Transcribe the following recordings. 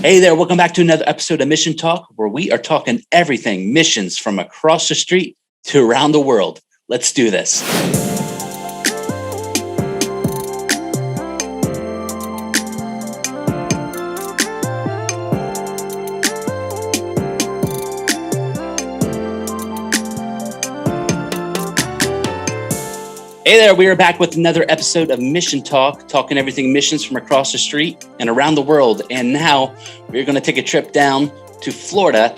Hey there, welcome back to another episode of Mission Talk, where we are talking everything missions from across the street to around the world. Let's do this. Hey there, we are back with another episode of Mission Talk, talking everything missions from across the street and around the world. And now we're going to take a trip down to Florida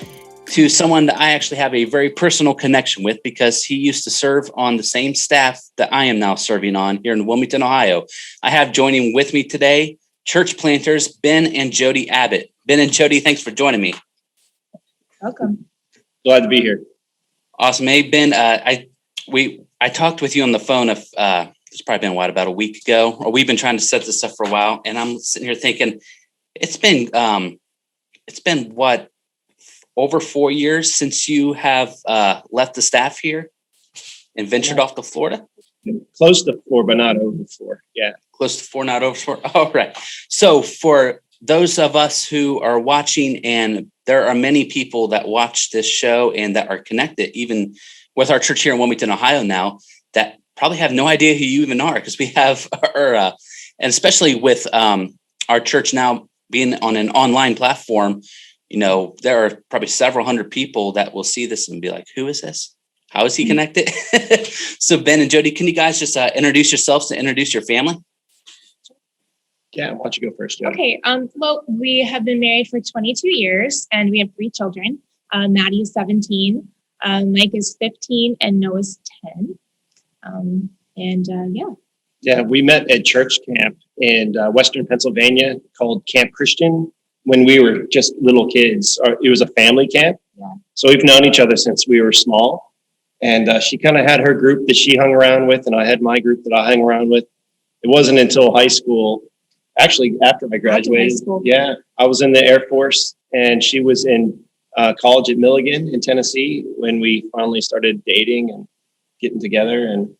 to someone that I actually have a very personal connection with because he used to serve on the same staff that I am now serving on here in Wilmington, Ohio. I have joining with me today, church planters Ben and Jodi Abbott. Ben and Jodi, thanks for joining me. Welcome. Glad to be here. Awesome. Hey, Ben, I talked with you on the phone it's probably been about a week ago, or we've been trying to set this up for a while. And I'm sitting here thinking it's been what, over 4 years since you have left the staff here and ventured off to Florida? Close to 4, but not over 4. Yeah. Close to 4, not over 4. All right. So for those of us who are watching, and there are many people that watch this show and that are connected, even with our church here in Wilmington, Ohio now, that probably have no idea who you even are, because we have and especially with our church now being on an online platform, you know, there are probably several hundred people that will see this and be like, who is this? How is he connected? So Ben and Jodi, can you guys just introduce yourselves and introduce your family? Yeah, why don't you go first, Jodi? Okay. Well, we have been married for 22 years and we have 3 children. Maddie is 17. Mike is 15 and Noah's 10. Yeah, we met at church camp in Western Pennsylvania called Camp Christian when we were just little kids. It was a family camp. Yeah. So we've known each other since we were small. And she kind of had her group that she hung around with, and I had my group that I hung around with. It wasn't until high school, actually after I graduated. Yeah, I was in the Air Force and she was in college at Milligan in Tennessee when we finally started dating and getting together and,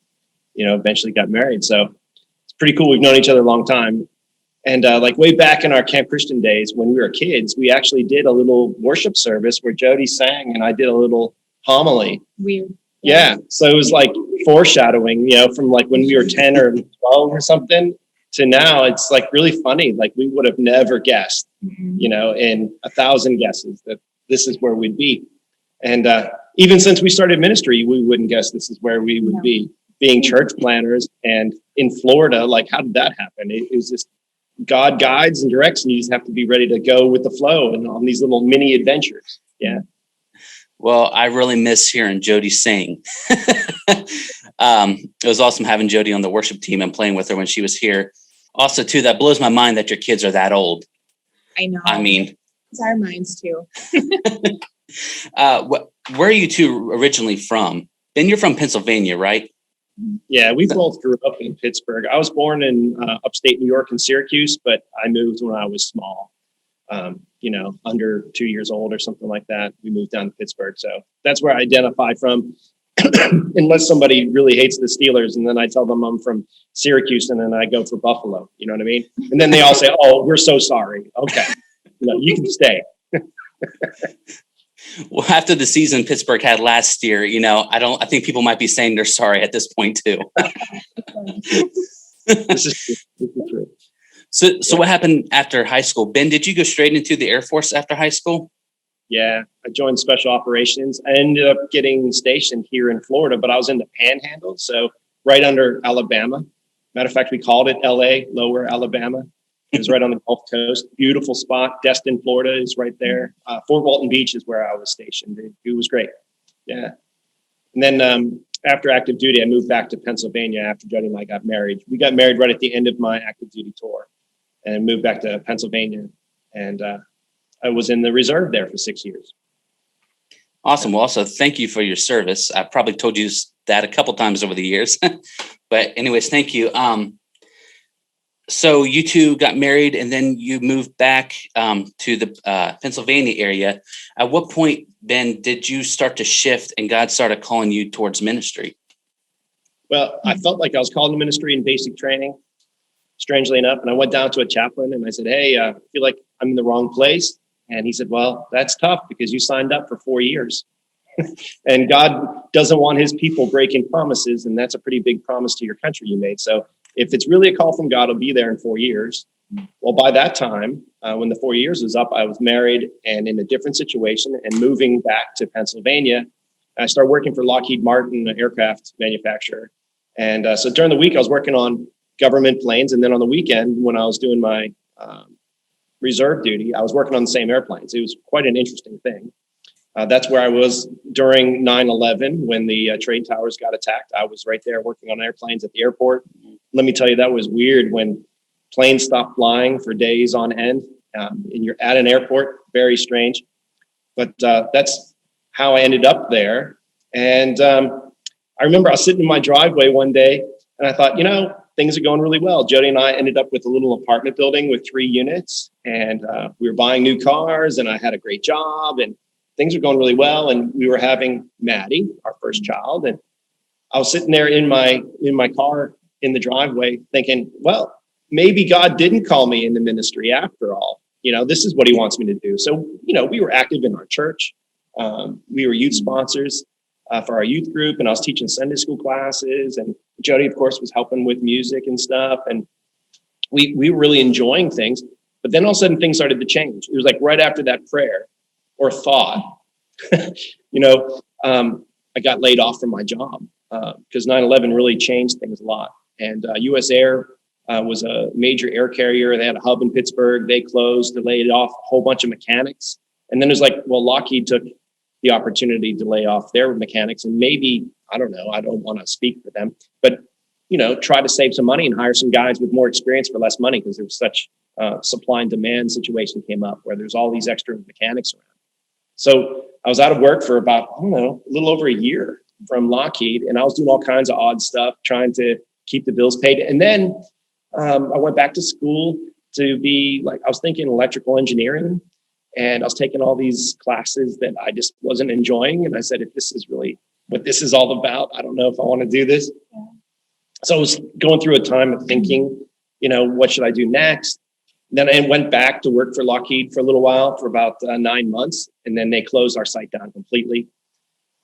you know, eventually got married. So it's pretty cool. We've known each other a long time. And like way back in our Camp Christian days, when we were kids, we actually did a little worship service where Jodi sang and I did a little homily. Weird. Yeah. So it was like foreshadowing, you know, from like when we were 10 or 12 or something to now. It's like really funny. Like we would have never guessed, you know, in 1,000 guesses that this is where we'd be. And even since we started ministry, we wouldn't guess this is where we would be, being church planners. And in Florida, like, how did that happen? It was just God guides and directs, and you just have to be ready to go with the flow and on these little mini adventures. Yeah. Well, I really miss hearing Jodi sing. It was awesome having Jodi on the worship team and playing with her when she was here. Also, too, that blows my mind that your kids are that old. I know. I mean, it's our minds too. Where are you two originally from? Ben, you're from Pennsylvania, right? Yeah, we both grew up in Pittsburgh. I was born in upstate New York in Syracuse, but I moved when I was small, you know, under 2 years old or something like that. We moved down to Pittsburgh. So that's where I identify from, unless somebody really hates the Steelers. And then I tell them I'm from Syracuse and then I go for Buffalo. You know what I mean? And then they all say, oh, we're so sorry. Okay. No, you can stay. Well, after the season Pittsburgh had last year, you know, I think people might be saying they're sorry at this point too. This is true. So what happened after high school? Ben, did you go straight into the Air Force after high school? Yeah, I joined special operations. I ended up getting stationed here in Florida, but I was in the Panhandle, so right under Alabama. Matter of fact, we called it LA, Lower Alabama. It was right on the Gulf Coast. Beautiful spot. Destin, Florida is right there. Fort Walton Beach is where I was stationed. It was great. Yeah. And then after active duty, I moved back to Pennsylvania after Jodi and I got married. We got married right at the end of my active duty tour and moved back to Pennsylvania. And I was in the reserve there for 6 years. Awesome. Well, also, thank you for your service. I've probably told you that a couple times over the years. But anyways, thank you. So you two got married and then you moved back to the Pennsylvania area. At what point, Ben, did you start to shift and God started calling you towards ministry? Well, I felt like I was called to ministry in basic training, strangely enough. And I went down to a chaplain and I said, hey, I feel like I'm in the wrong place. And he said, well, that's tough because you signed up for 4 years. And God doesn't want his people breaking promises. And that's a pretty big promise to your country you made. So if it's really a call from God, I'll be there in 4 years. Well, by that time, when the 4 years was up, I was married and in a different situation and moving back to Pennsylvania. I started working for Lockheed Martin, an aircraft manufacturer. And so during the week, I was working on government planes. And then on the weekend, when I was doing my reserve duty, I was working on the same airplanes. It was quite an interesting thing. That's where I was during 9/11 when the trade towers got attacked. I was right there working on airplanes at the airport. Let me tell you, that was weird when planes stopped flying for days on end and you're at an airport. Very strange. But that's how I ended up there. And I remember I was sitting in my driveway one day and I thought, things are going really well. Jodi and I ended up with a little apartment building with 3 units and we were buying new cars and I had a great job and things were going really well. And we were having Maddie, our first child. And I was sitting there in my car in the driveway thinking, well, maybe God didn't call me into ministry after all. This is what he wants me to do. So, we were active in our church. We were youth sponsors for our youth group, and I was teaching Sunday school classes. And Jodi, of course, was helping with music and stuff. And we were really enjoying things. But then all of a sudden, things started to change. It was like right after that prayer or thought, I got laid off from my job because 9/11 really changed things a lot. And U.S. Air was a major air carrier. They had a hub in Pittsburgh. They closed. They laid off a whole bunch of mechanics. And then it was like, well, Lockheed took the opportunity to lay off their mechanics. And maybe, I don't know, I don't want to speak for them, but, try to save some money and hire some guys with more experience for less money because there was such supply and demand situation came up where there's all these extra mechanics around. So I was out of work for about, a little over a year from Lockheed. And I was doing all kinds of odd stuff, trying to keep the bills paid. And then I went back to school to be I was thinking electrical engineering. And I was taking all these classes that I just wasn't enjoying. And I said, if this is really what this is all about, I don't know if I want to do this. Yeah. So I was going through a time of thinking, what should I do next? Then I went back to work for Lockheed for a little while, for about 9 months. And then they closed our site down completely.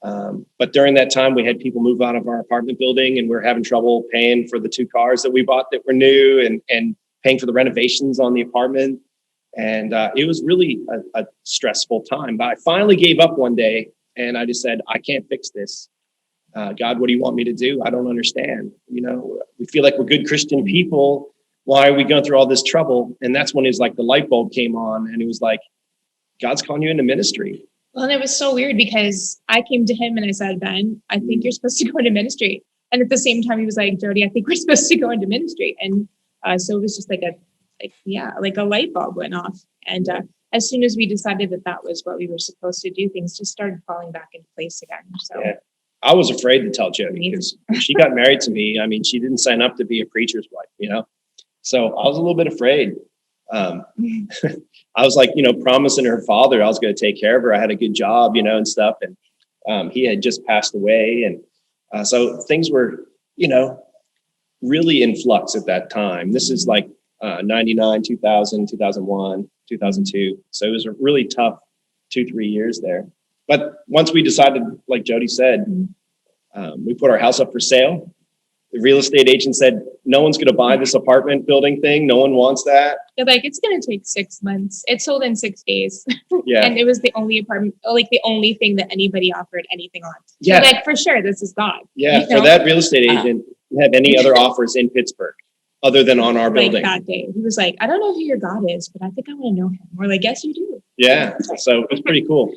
But during that time, we had people move out of our apartment building and we were having trouble paying for the 2 cars that we bought that were new and paying for the renovations on the apartment. And it was really a stressful time. But I finally gave up one day and I just said, I can't fix this. God, what do you want me to do? I don't understand. We feel like we're good Christian people. Why are we going through all this trouble? And that's when it's like the light bulb came on and it was like, God's calling you into ministry. Well, and it was so weird because I came to him and I said, Ben, I think you're supposed to go into ministry. And at the same time, he was like, Jodi, I think we're supposed to go into ministry. And so it was just like a light bulb went off. And as soon as we decided that was what we were supposed to do, things just started falling back into place again. So yeah. I was afraid to tell Jodi because when she got married to me, she didn't sign up to be a preacher's wife, So I was a little bit afraid. I was like, promising her father I was going to take care of her. I had a good job, and stuff. And he had just passed away. And so things were, really in flux at that time. This is like 99, 2000, 2001, 2002. So it was a really tough 2-3 years there. But once we decided, like Jodi said, we put our house up for sale. The real estate agent said, no one's going to buy this apartment building thing. No one wants that. They're like, it's going to take 6 months. It sold in 6 days. Yeah. And it was the only apartment, the only thing that anybody offered anything on. Yeah. So for sure, this is God. Yeah. For that real estate agent, didn't have any other offers in Pittsburgh other than on our building. That day. He was like, I don't know who your God is, but I think I want to know him. We're like, yes, you do. Yeah. So it was pretty cool.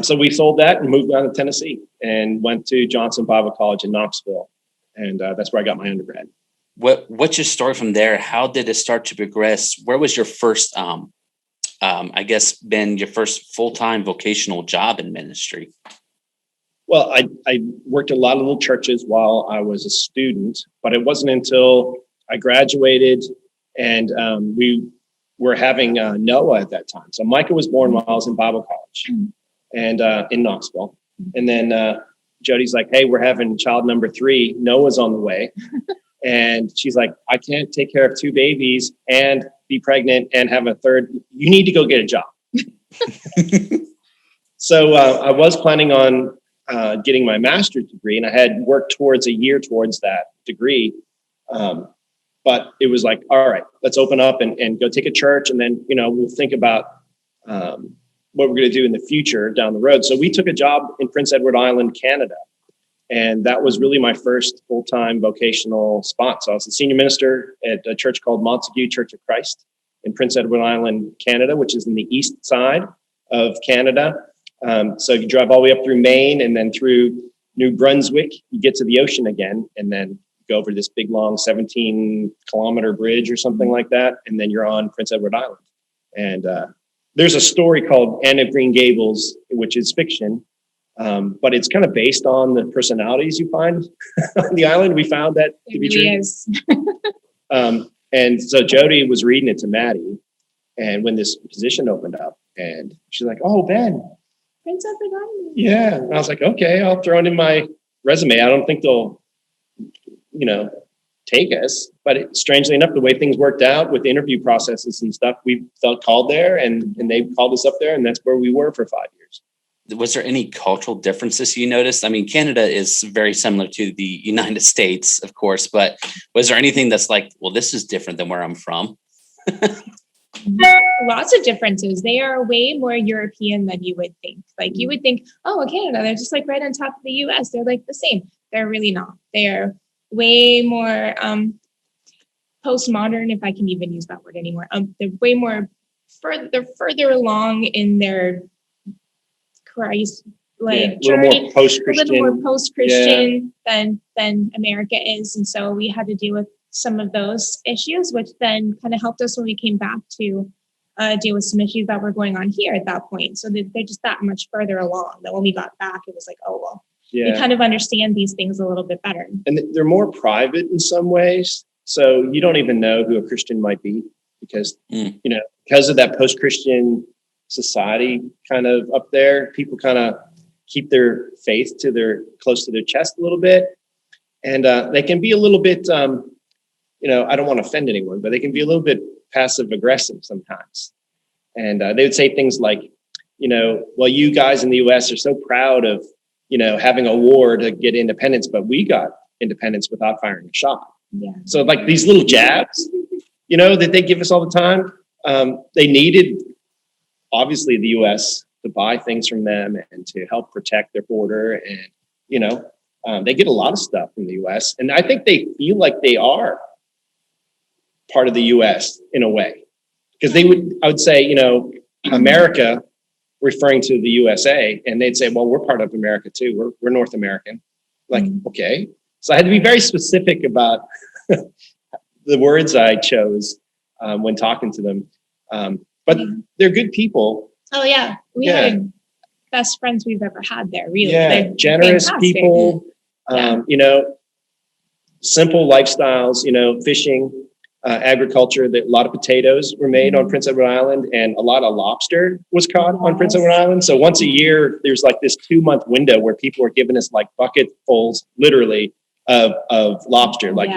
So we sold that and moved down to Tennessee and went to Johnson Bible College in Knoxville. And that's where I got my undergrad. What's your story from there? How did it start to progress? Where was your first, I guess, Ben, your first full-time vocational job in ministry? Well, I worked at a lot of little churches while I was a student, but it wasn't until I graduated and we were having Noah at that time. So Micah was born while I was in Bible college and in Knoxville. And then Jodi's like, hey, we're having child number 3. Noah's on the way. And she's like, I can't take care of 2 babies and be pregnant, and have a third. You need to go get a job. So I was planning on getting my master's degree, and I had worked towards a year towards that degree. But it was like, all right, let's open up and go take a church, and then, we'll think about what we're going to do in the future down the road. So we took a job in Prince Edward Island, Canada. And that was really my first full-time vocational spot. So I was a senior minister at a church called Montague Church of Christ in Prince Edward Island, Canada, which is in the east side of Canada. So you drive all the way up through Maine and then through New Brunswick, you get to the ocean again, and then go over this big, long 17-kilometer bridge or something like that. And then you're on Prince Edward Island. And there's a story called Anne of Green Gables, which is fiction. But it's kind of based on the personalities you find on the island. We found that to be true. Is. And so Jodi was reading it to Maddie, and when this position opened up, and she's like, "Oh, Ben, Prince Edward Island." Yeah, and I was like, "Okay, I'll throw it in my resume." I don't think they'll, take us. But strangely enough, the way things worked out with the interview processes and stuff, we felt called there, and they called us up there, and that's where we were for 5 years. Was there any cultural differences you noticed? I mean, Canada is very similar to the United States, of course, but was there anything that's like, well, this is different than where I'm from? Lots of differences. They are way more European than you would think. Like you would think, oh, Canada, they're just like right on top of the US. They're like the same. They're really not. They're way more postmodern, if I can even use that word anymore. They're way more further along in their Christ journey, a little more post-Christian than America is. And so we had to deal with some of those issues, which then kind of helped us when we came back to deal with some issues that were going on here at that point. So they're just that much further along that when we got back, it was like, oh, well, we kind of understand these things a little bit better. And they're more private in some ways. So you don't even know who a Christian might be because, because of that post-Christian society kind of up there, people kind of keep their faith close to their chest a little bit. And they can be a little bit, I don't want to offend anyone, but they can be a little bit passive aggressive sometimes. And they would say things like, well, you guys in the US are so proud of, having a war to get independence, but we got independence without firing a shot. Yeah. So like these little jabs, that they give us all the time. They needed, obviously, the US to buy things from them and to help protect their border. And, they get a lot of stuff from the US. And I think they feel like they are part of the US in a way. Because I would say, America, referring to the USA, and they'd say, well, we're part of America too. We're North American. Like, okay. So I had to be very specific about the words I chose when talking to them. But they're good people. Oh, yeah. We had best friends we've ever had there, really. Yeah, they're generous fantastic. People, simple lifestyles, fishing, agriculture. A lot of potatoes were made on Prince Edward Island, and a lot of lobster was caught on Prince Edward Island. So once a year, there's like this 2-month window where people are giving us like bucketfuls, literally, of lobster. Like,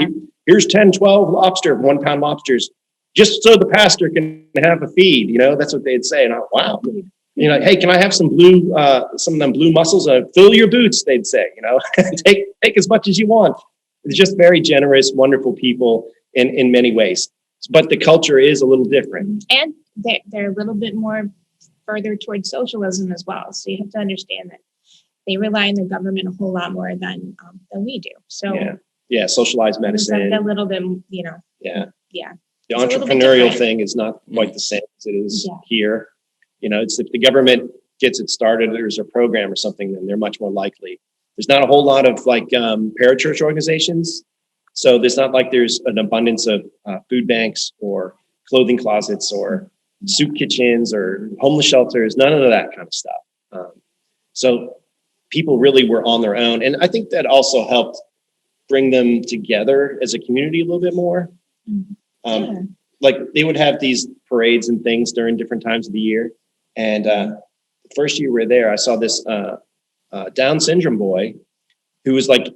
here's 10, 12 lobster, 1 pound lobsters, just so the pastor can have a feed. That's what they'd say. And wow. Like, hey, can I have some of them blue mussels? Fill your boots, they'd say. Take as much as you want. It's just very generous, wonderful people in many ways. But the culture is a little different. And they're a little bit more further towards socialism as well. So you have to understand that they rely on the government a whole lot more than we do. So socialized medicine. A little bit, Yeah. Yeah. The entrepreneurial thing is not quite the same as it is here. It's if the government gets it started, there's a program or something, then they're much more likely. There's not a whole lot of parachurch organizations. So there's not like there's an abundance of food banks or clothing closets or soup kitchens or homeless shelters, none of that kind of stuff. So people really were on their own. And I think that also helped bring them together as a community a little bit more. Like they would have these parades and things during different times of the year. And the first year we were there, I saw this Down syndrome boy who was like,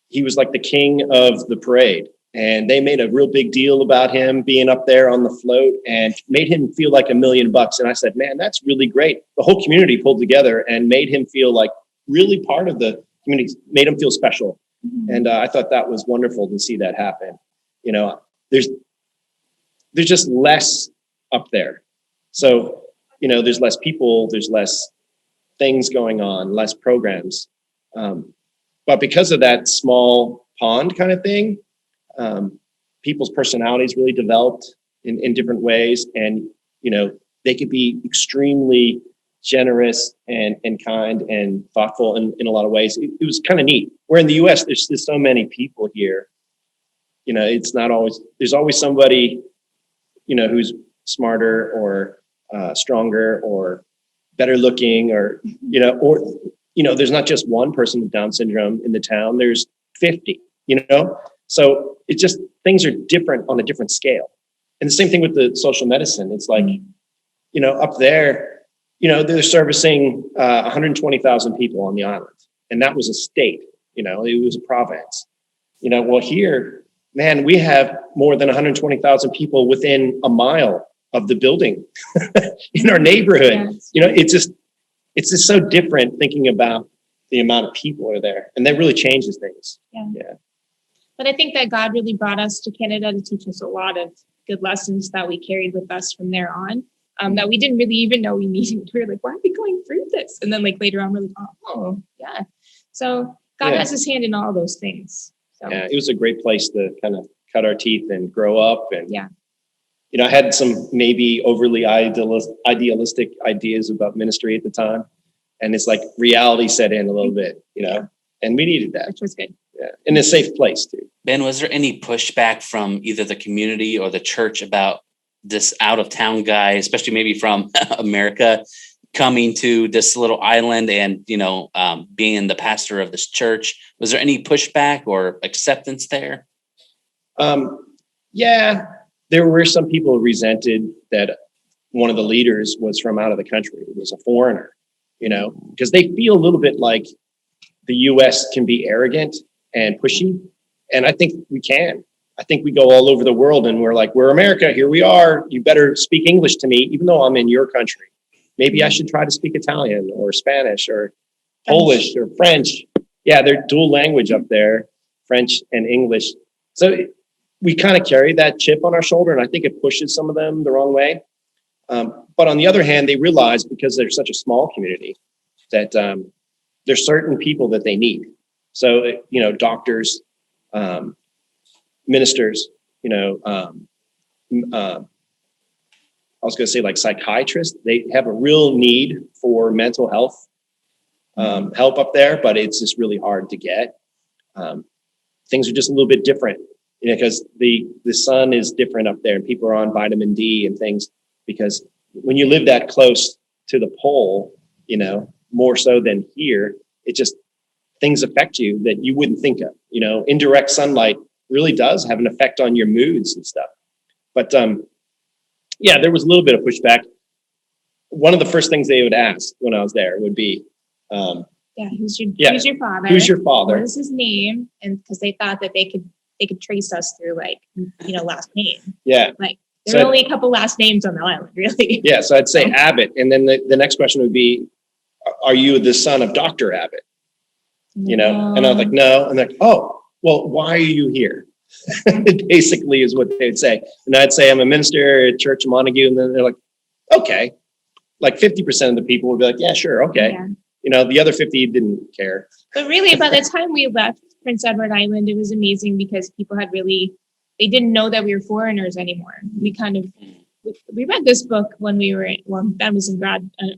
he was like the king of the parade. And they made a real big deal about him being up there on the float and made him feel like $1 million. And I said, man, that's really great. The whole community pulled together and made him feel like really part of the community, made him feel special. Mm-hmm. And I thought that was wonderful to see that happen. You know, there's just less up there. So, you know, there's less people, there's less things going on, less programs. But because of that small pond kind of thing, people's personalities really developed in different ways. And, you know, they could be extremely generous and kind and thoughtful in a lot of ways. It was kind of neat. Where in the US, there's so many people here. You know, it's not always, there's always somebody, you know, who's smarter or stronger or better looking or, you know, there's not just one person with Down syndrome in the town, there's 50, you know? So it just, things are different on a different scale. And the same thing with the social medicine. It's like, you know, up there, you know, they're servicing 120,000 people on the island. And that was a state, you know, it was a province. You know, well here, man, we have more than 120,000 people within a mile of the building in our neighborhood. Yes. You know, it's just so different thinking about the amount of people are there. And that really changes things. Yeah. But I think that God really brought us to Canada to teach us a lot of good lessons that we carried with us from there on, that we didn't really even know we needed. We were like, why are we going through this? And then like later on, we're like, oh yeah. So God has his hand in all those things. So. Yeah, it was a great place to kind of cut our teeth and grow up. And, you know, I had some maybe overly idealistic ideas about ministry at the time. And it's like reality set in a little bit, you know, and we needed that. Which was good. Yeah, in a safe place too. Ben, was there any pushback from either the community or the church about this out of town guy, especially maybe from America, coming to this little island and, you know, being the pastor of this church? Was there any pushback or acceptance there? Yeah, there were some people who resented that one of the leaders was from out of the country. It was a foreigner, you know, because they feel a little bit like the US can be arrogant and pushy. And I think we can. I think we go all over the world and we're like, we're America, here we are. You better speak English to me, even though I'm in your country. Maybe I should try to speak Italian or Spanish or Polish or French. Yeah, they're dual language up there, French and English. So we kind of carry that chip on our shoulder, and I think it pushes some of them the wrong way. But on the other hand, they realize, because they're such a small community, that there's certain people that they need. So, you know, doctors, ministers, you know, I was going to say like psychiatrists, they have a real need for mental health help up there, but it's just really hard to get. Things are just a little bit different, you know, because the sun is different up there and people are on vitamin D and things, because when you live that close to the pole, you know, more so than here, it just, things affect you that you wouldn't think of. You know, indirect sunlight really does have an effect on your moods and stuff. But yeah, there was a little bit of pushback. One of the first things they would ask when I was there would be, who's your father? Who's your father? What is his name? And because they thought that they could trace us through, like, you know, last name. Yeah. Like there are only a couple last names on the island, really. Yeah. So I'd say Abbott. And then the next question would be, are you the son of Dr. Abbott? You know? And I was like, no. And they're like, oh, well, why are you here? Basically is what they'd say. And I'd say, I'm a minister at Church of Montague. And then they're like, okay. Like 50% of the people would be like, yeah, sure. Okay. Yeah. You know, the other 50 didn't care. But really, by the time we left Prince Edward Island, it was amazing because people had they didn't know that we were foreigners anymore. We read this book when Ben was in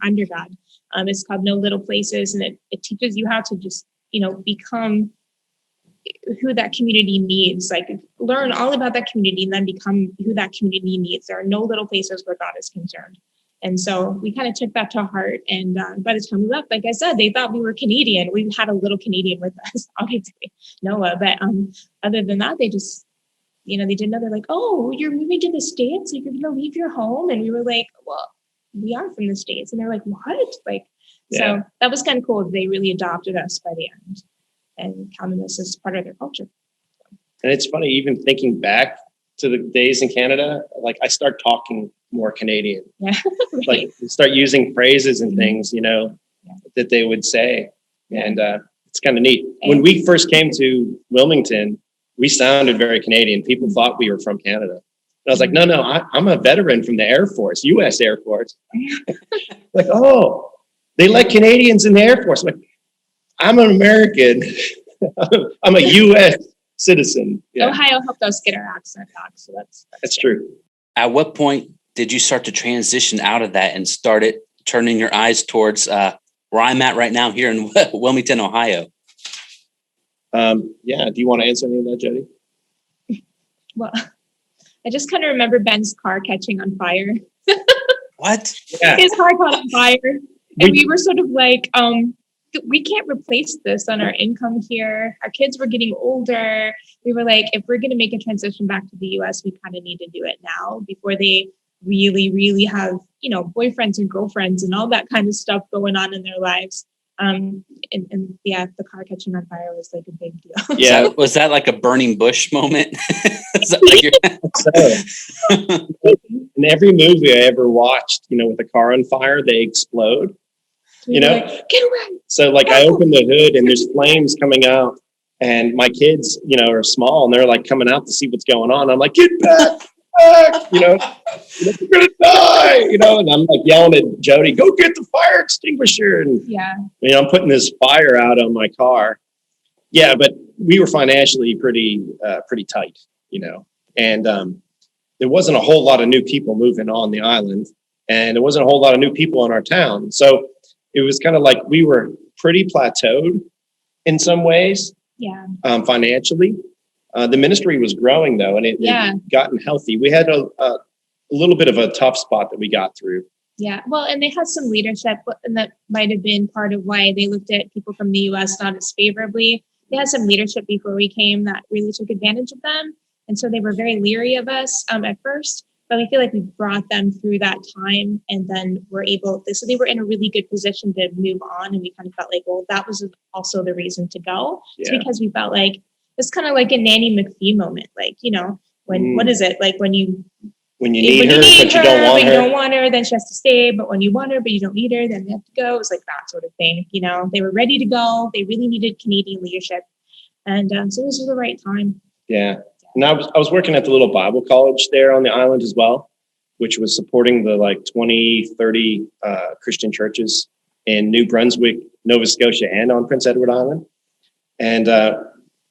undergrad. It's called No Little Places, and it teaches you how to just, you know, become who that community needs, like learn all about that community and then become who that community needs. There are no little places where God is concerned. And so we kind of took that to heart. And by the time we left, like I said, they thought we were Canadian. We had a little Canadian with us, obviously, Noah. But other than that, they just, you know, they didn't know. They're like, oh, you're moving to the States? Like, you're going to leave your home? And we were like, well, we are from the States. And they're like, what? Like, So that was kind of cool. They really adopted us by the end and counted us as part of their culture. And it's funny, even thinking back to the days in Canada, like I start talking more Canadian, Yeah. like start using phrases and things, Yeah. that they would say. And it's kind of neat. When we first came to Wilmington, we sounded very Canadian. People thought we were from Canada. And I was like, no, I'm a veteran from the Air Force, U.S. Air Force. Like, oh, they let Canadians in the Air Force. I'm like, I'm an American. I'm a U.S. citizen. Yeah. Ohio helped us get our accent back. So that's true. At what point did you start to transition out of that and started turning your eyes towards where I'm at right now here in Wilmington, Ohio? Yeah. Do you want to answer any of that, Jodi? Well, I just kind of remember Ben's car catching on fire. What? Yeah. His car caught on fire. And we were sort of like, we can't replace this on our income here. Our kids were getting older. We were like, if we're going to make a transition back to the US, we kind of need to do it now before they really, really have, boyfriends and girlfriends and all that kind of stuff going on in their lives. And yeah, the car catching on fire was like a big deal. Yeah. Was that like a burning bush moment? In every movie I ever watched, with a car on fire, they explode. Like, get away. So like I open the hood and there's flames coming out, and my kids, are small and they're like coming out to see what's going on. I'm like, get back, you're gonna die, and I'm like yelling at Jodi, go get the fire extinguisher. And yeah, I'm putting this fire out on my car. Yeah, but we were financially pretty tight, and there wasn't a whole lot of new people moving on the island, and there wasn't a whole lot of new people in our town. So it was kind of like we were pretty plateaued in some ways, financially. The ministry was growing though, and it gotten healthy. We had a little bit of a tough spot that we got through. Yeah, well, and they had some leadership, and that might have been part of why they looked at people from the U.S. not as favorably. They had some leadership before we came that really took advantage of them, and so they were very leery of us at first. But I feel like we brought them through that time, and then were able to, so they were in a really good position to move on. And we kind of felt like, well, that was also the reason to go. It's because we felt like it's kind of like a Nanny McPhee moment. Like, what is it? Like when you need her, but you don't want her, then she has to stay. But when you want her, but you don't need her, then they have to go. It's like that sort of thing. They were ready to go. They really needed Canadian leadership. And so this was the right time. Yeah. And I was working at the little Bible college there on the island as well, which was supporting the 20, 30 Christian churches in New Brunswick, Nova Scotia, and on Prince Edward Island. And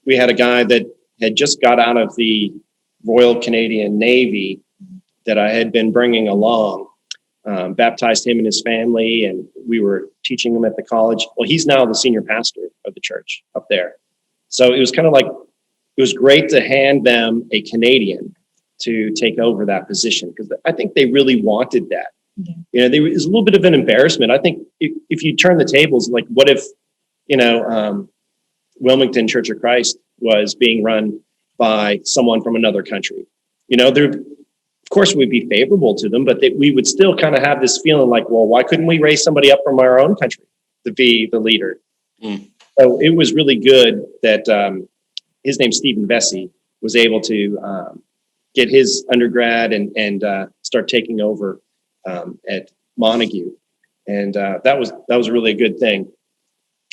we had a guy that had just got out of the Royal Canadian Navy that I had been bringing along, baptized him and his family, and we were teaching him at the college. Well, he's now the senior pastor of the church up there. So it was kind of like, it was great to hand them a Canadian to take over that position, because I think they really wanted that. There was a little bit of an embarrassment. I think if you turn the tables, like what if, Wilmington Church of Christ was being run by someone from another country? Of course, we'd be favorable to them, but we would still kind of have this feeling like, well, why couldn't we raise somebody up from our own country to be the leader? So it was really good that his name's Stephen Vesey, was able to get his undergrad and start taking over at Montague. And that was really a good thing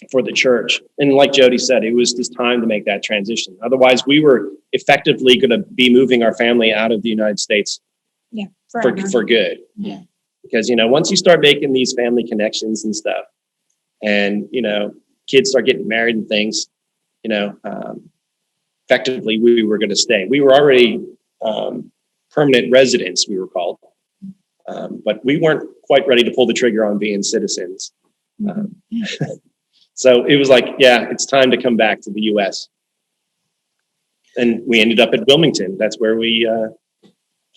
for the church. And like Jodi said, it was just time to make that transition. Otherwise, we were effectively going to be moving our family out of the United States for good. Yeah. Because, once you start making these family connections and stuff, and, kids start getting married and things, effectively, we were going to stay. We were already permanent residents, we were called. But we weren't quite ready to pull the trigger on being citizens. So it was like, it's time to come back to the U.S. And we ended up at Wilmington. That's where we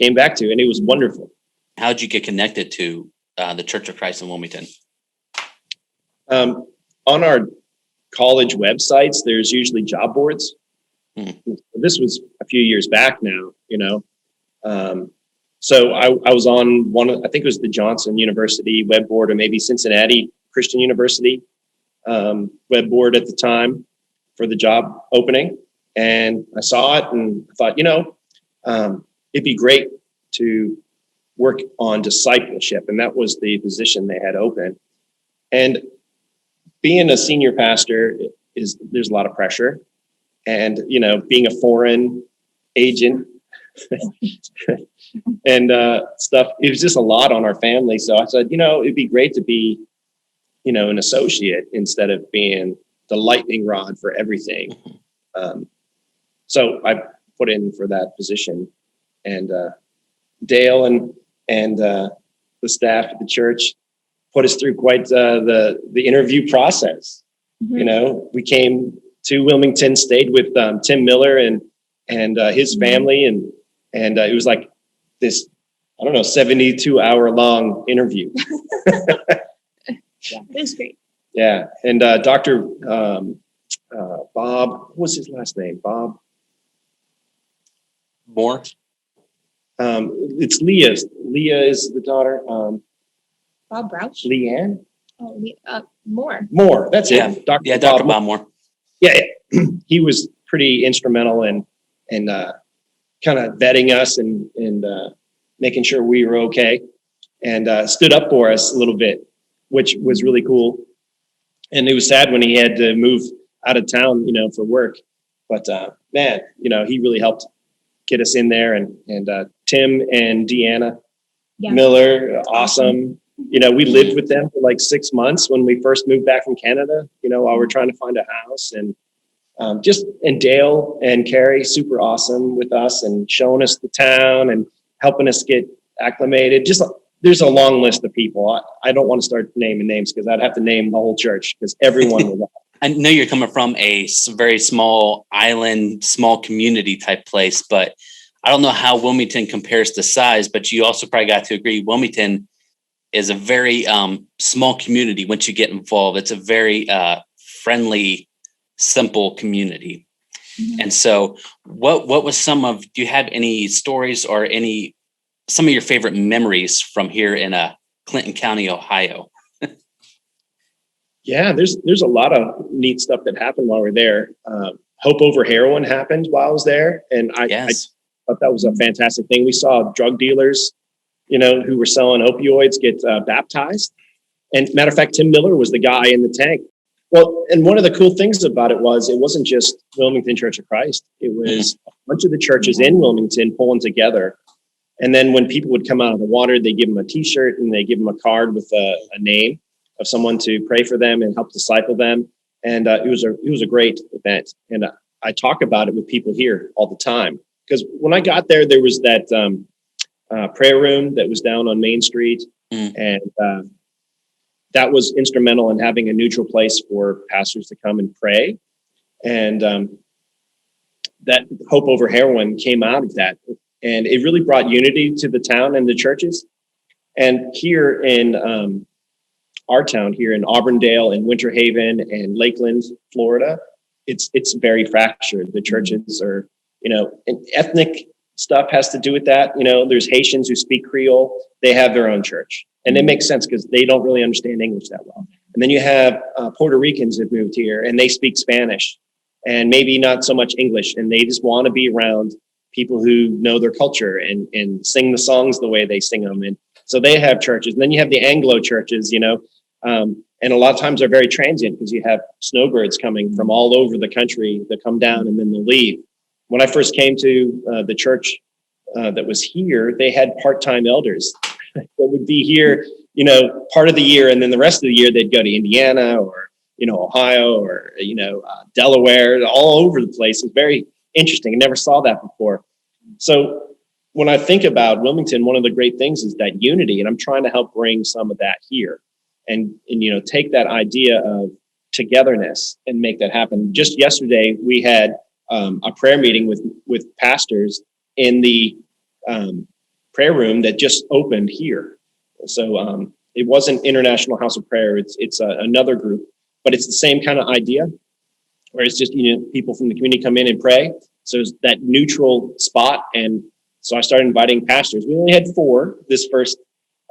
came back to, and it was wonderful. How'd you get connected to the Church of Christ in Wilmington? On our college websites, there's usually job boards. This was a few years back now, so I was on one of, I think it was the Johnson University web board, or maybe Cincinnati Christian University web board at the time for the job opening. And I saw it and I thought, it'd be great to work on discipleship. And that was the position they had open. And being a senior pastor there's a lot of pressure. And, being a foreign agent and stuff, it was just a lot on our family. So I said, it'd be great to be, an associate instead of being the lightning rod for everything. So I put in for that position, and Dale and the staff at the church put us through quite the interview process. Mhm. We came to Wilmington, stayed with Tim Miller and his family, and it was like this, 72-hour long interview. Yeah, it was great. Yeah, and Dr. Bob, what was his last name? Bob. More. It's Leah. Leah is the daughter. Bob Brouch. Leanne. Oh, Moore. Moore. That's it. Dr. Bob Moore. Yeah, he was pretty instrumental in kind of vetting us and making sure we were okay, and stood up for us a little bit, which was really cool. And it was sad when he had to move out of town, for work. But man, he really helped get us in there. And Tim and Deanna Miller, awesome. We lived with them for like 6 months when we first moved back from Canada, while we're trying to find a house. And and Dale and Carrie, super awesome with us and showing us the town and helping us get acclimated. Just there's a long list of people. I don't want to start naming names because I'd have to name the whole church because everyone will. I know you're coming from a very small island, small community type place, but I don't know how Wilmington compares to size, but you also probably got to agree Wilmington is a very small community. Once you get involved, it's a very friendly, simple community. Mm-hmm. And so what was do you have any stories or some of your favorite memories from here in Clinton County, Ohio? Yeah, there's a lot of neat stuff that happened while we're there. Hope Over Heroin happened while I was there. And I thought that was a fantastic thing. We saw drug dealers, who were selling opioids get baptized. And matter of fact, Tim Miller was the guy in the tank. Well, and one of the cool things about it wasn't just Wilmington Church of Christ. It was a bunch of the churches in Wilmington pulling together. And then when people would come out of the water, they give them a T-shirt and they give them a card with a name of someone to pray for them and help disciple them. And it was a great event. And I talk about it with people here all the time. Because when I got there, there was that prayer room that was down on Main Street. And that was instrumental in having a neutral place for pastors to come and pray. And that Hope Over Heroin came out of that. And it really brought unity to the town and the churches. And here in our town, here in Auburndale and Winter Haven and Lakeland, Florida, it's very fractured. The churches are, and ethnic stuff has to do with that. There's Haitians who speak Creole. They have their own church. And it makes sense because they don't really understand English that well. And then you have Puerto Ricans that moved here and they speak Spanish and maybe not so much English. And they just want to be around people who know their culture and sing the songs the way they sing them. And so they have churches. And then you have the Anglo churches, and a lot of times they're very transient because you have snowbirds coming from all over the country that come down and then they'll leave. When I first came to the church that was here, they had part-time elders that would be here, part of the year. And then the rest of the year, they'd go to Indiana or, Ohio or, Delaware, all over the place. It's very interesting. I never saw that before. So when I think about Wilmington, one of the great things is that unity, and I'm trying to help bring some of that here and take that idea of togetherness and make that happen. Just yesterday, we had a prayer meeting with pastors in the prayer room that just opened here. So it wasn't International House of Prayer. It's another group, but it's the same kind of idea where it's just, people from the community come in and pray. So it's that neutral spot. And so I started inviting pastors. We only had 4 this first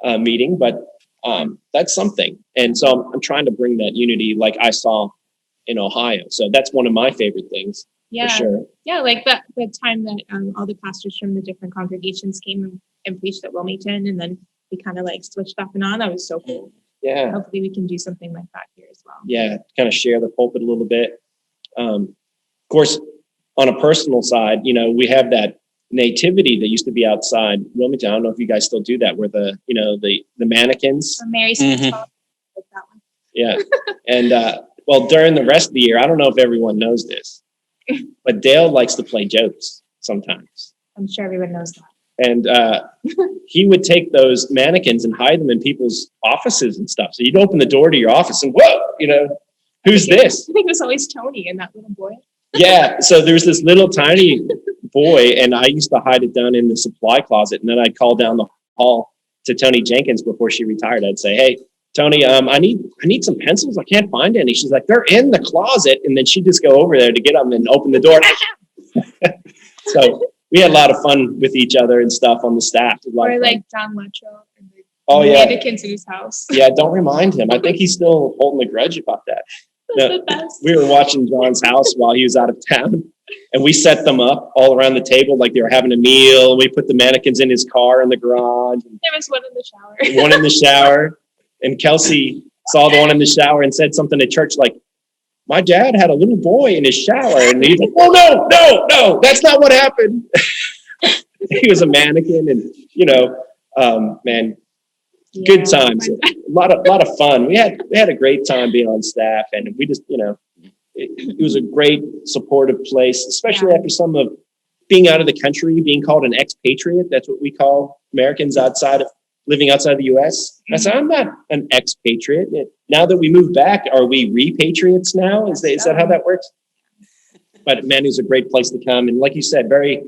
meeting, but that's something. And so I'm trying to bring that unity like I saw in Ohio. So that's one of my favorite things. Yeah. For sure. Yeah, like the time that all the pastors from the different congregations came and preached at Wilmington, and then we kind of like switched off and on. That was so cool. Yeah. Hopefully we can do something like that here as well. Yeah, kind of share the pulpit a little bit. Of course, on a personal side, we have that nativity that used to be outside Wilmington. I don't know if you guys still do that, where the mannequins. Or Mary's like that one. Yeah. And well, during the rest of the year, I don't know if everyone knows this, but Dale likes to play jokes sometimes. I'm sure everyone knows that. And he would take those mannequins and hide them in people's offices and stuff. So you'd open the door to your office and whoa, who's this? I think it was always Tony and that little boy. Yeah. So there's this little tiny boy, and I used to hide it down in the supply closet. And then I'd call down the hall to Tony Jenkins before she retired. I'd say, hey, Tony, I need some pencils. I can't find any. She's like, they're in the closet. And then she'd just go over there to get them and open the door. So we had a lot of fun with each other and stuff on the staff. Or like John Luttrell and the mannequins in his house. Yeah, don't remind him. I think he's still holding a grudge about that. The best. We were watching John's house while he was out of town, and we set them up all around the table like they were having a meal. We put the mannequins in his car in the garage. There was one in the shower. One in the shower. And Kelsey saw the one in the shower and said something at church like, my dad had a little boy in his shower. And he's like, oh, no, that's not what happened. He was a mannequin and, man, good times. A lot of fun. We had a great time being on staff, and we just, it was a great supportive place, especially after some of being out of the country, being called an expatriate. That's what we call Americans living outside the U.S. I said, I'm not an expatriate. Now that we moved back, are we repatriates now? Is that how that works? But man, it was a great place to come. And like you said, very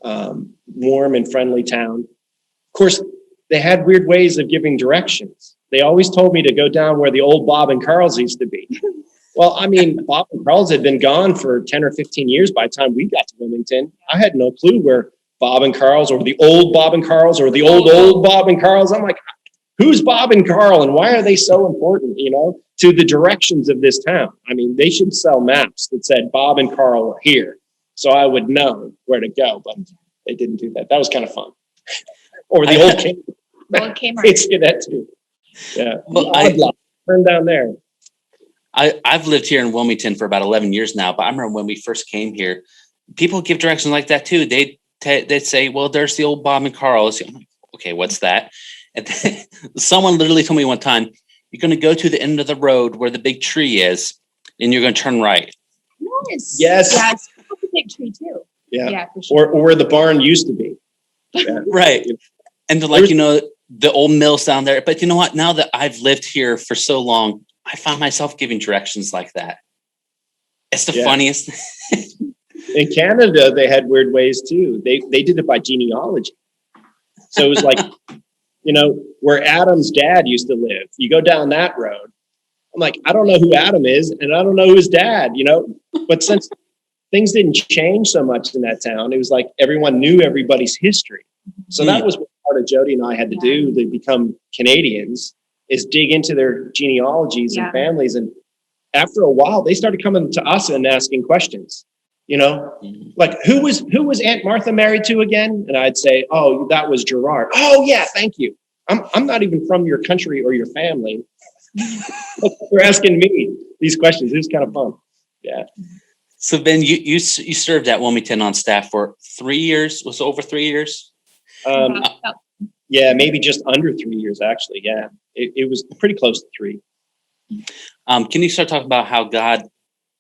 warm and friendly town. Of course, they had weird ways of giving directions. They always told me to go down where the old Bob and Carl's used to be. Well, I mean, Bob and Carl's had been gone for 10 or 15 years by the time we got to Wilmington. I had no clue where Bob and Carl's or the old Bob and Carl's or the old Bob and Carl's. I'm like, who's Bob and Carl and why are they so important, to the directions of this town? I mean, they should sell maps that said Bob and Carl were here so I would know where to go, but they didn't do that. That was kind of fun. Or the old Kmart. It's that too. Yeah. Well, turn down there. I've lived here in Wilmington for about 11 years now, but I remember when we first came here, people give directions like that too. They'd say, well, there's the old Bob and Carl's. I'm like, okay, what's that? And then someone literally told me one time, you're going to go to the end of the road where the big tree is, and you're going to turn right. Nice. Yes. Yeah, it's a big tree too. Yeah, for sure. Or where the barn used to be. Yeah. Right. And the old mills down there. But you know what? Now that I've lived here for so long, I found myself giving directions like that. It's the funniest. In Canada, they had weird ways too. They did it by genealogy. So it was like, where Adam's dad used to live. You go down that road. I'm like, I don't know who Adam is, and I don't know who his dad, But since things didn't change so much in that town, it was like everyone knew everybody's history. So that was what part of Jodi and I had to do to become Canadians, is dig into their genealogies and families. And after a while, they started coming to us and asking questions. Like who was Aunt Martha married to again? And I'd say, oh, that was Gerard. Oh yeah, thank you. I'm not even from your country or your family. They're asking me these questions. It was kind of fun. Yeah. So Ben, you served at Wilmington on staff for 3 years. Was it over 3 years? Yeah, maybe just under 3 years actually. Yeah, it was pretty close to 3. Can you start talking about how God